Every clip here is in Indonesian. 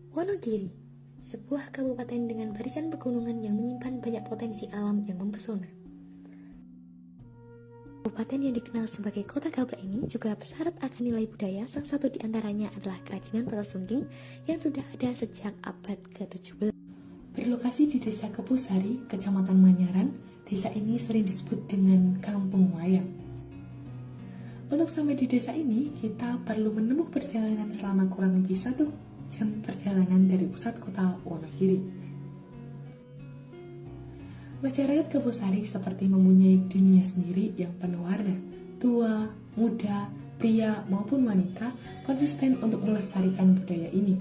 Wonogiri, sebuah kabupaten dengan barisan pegunungan yang menyimpan banyak potensi alam yang mempesona. Kabupaten yang dikenal sebagai kota gaplek ini juga syarat akan nilai budaya. Salah satu di antaranya adalah kerajinan totas sungging yang sudah ada sejak abad ke-17. Berlokasi di Desa Kebusari, Kecamatan Manyaran, desa ini sering disebut dengan Kampung Wayang. Untuk sampai di desa ini, kita perlu menempuh perjalanan selama kurang lebih 1 jam perjalanan dari pusat kota Wonogiri. Masyarakat Kebusari seperti mempunyai dunia sendiri yang penuh warna. Tua, muda, pria maupun wanita konsisten untuk melestarikan budaya ini.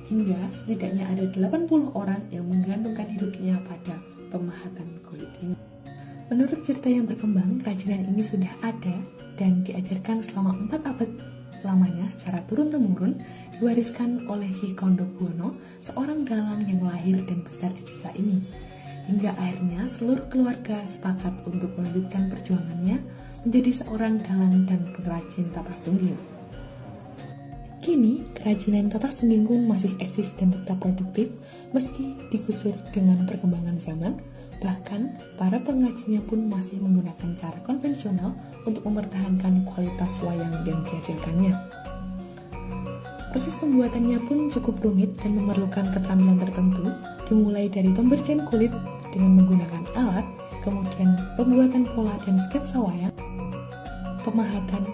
Hingga setidaknya ada 80 orang yang menggantungkan hidupnya pada pemahatan kulit ini. Menurut cerita yang berkembang, kerajinan ini sudah ada dan diajarkan selama 4 abad lamanya secara turun-temurun, diwariskan oleh Ki Kondo Buwono, seorang dalang yang lahir dan besar di desa ini. Hingga akhirnya seluruh keluarga sepakat untuk melanjutkan perjuangannya menjadi seorang dalang dan pengrajin totas sungging. Kini, kerajinan totas sungging pun masih eksis dan tetap produktif meski digusur dengan perkembangan zaman. Bahkan, para pengrajinnya pun masih menggunakan cara konvensional untuk mempertahankan kualitas wayang yang dihasilkannya. Proses pembuatannya pun cukup rumit dan memerlukan keterampilan tertentu, dimulai dari pembersihan kulit dengan menggunakan alat, kemudian pembuatan pola dan sketsa wayang, pemahatan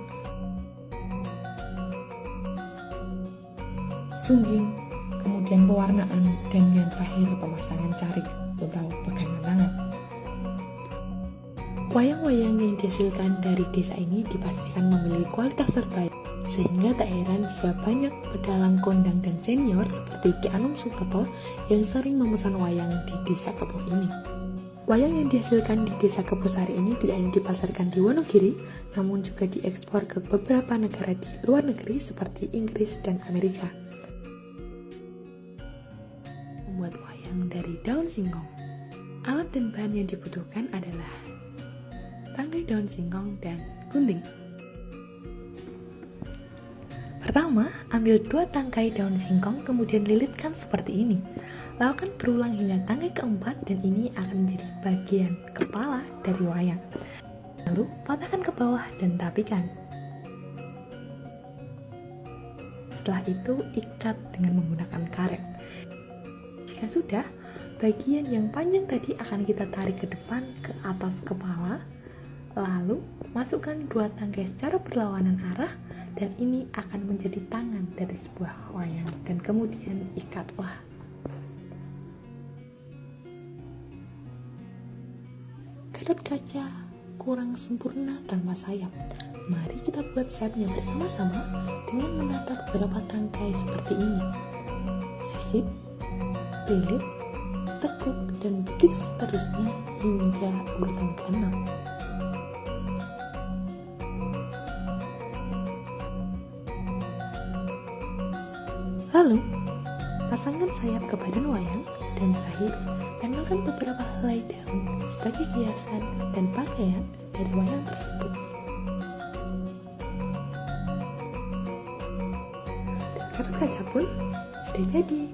sungging, kemudian pewarnaan, dan yang terakhir pemasangan carik atau pegangan tangan. Wayang-wayang yang dihasilkan dari desa ini dipastikan memiliki kualitas terbaik, sehingga tak heran jika banyak pedalang kondang dan senior seperti Ki Anum Sutoto yang sering memesan wayang di desa Kepuh ini. Wayang yang dihasilkan di desa Kebusari ini tidak hanya dipasarkan di Wonogiri, namun juga diekspor ke beberapa negara di luar negeri seperti Inggris dan Amerika. Membuat wayang dari daun singkong. Alat dan bahan yang dibutuhkan adalah tangkai daun singkong dan gunting. Pertama, ambil 2 tangkai daun singkong, kemudian lilitkan seperti ini. Lakukan berulang hingga tangkai keempat, dan ini akan menjadi bagian kepala dari wayang. Lalu, patahkan ke bawah dan rapikan. Setelah itu, ikat dengan menggunakan karet. Jika sudah, bagian yang panjang tadi akan kita tarik ke depan ke atas kepala, lalu masukkan 2 tangkai secara berlawanan arah, dan ini akan menjadi tangan dari sebuah wayang, dan kemudian ikatlah. Gatot kaca kurang sempurna tanpa sayap. Mari kita buat sayapnya bersama-sama dengan menata beberapa tangkai seperti ini. Sisip, lilit, tekuk, dan begitu seterusnya hingga urutan ke-6. Lalu, pasangkan sayap ke badan wayang, dan terakhir, tempelkan beberapa helai daun sebagai hiasan dan pakaian dari wayang tersebut. Dan Gatot kaca pun sudah jadi.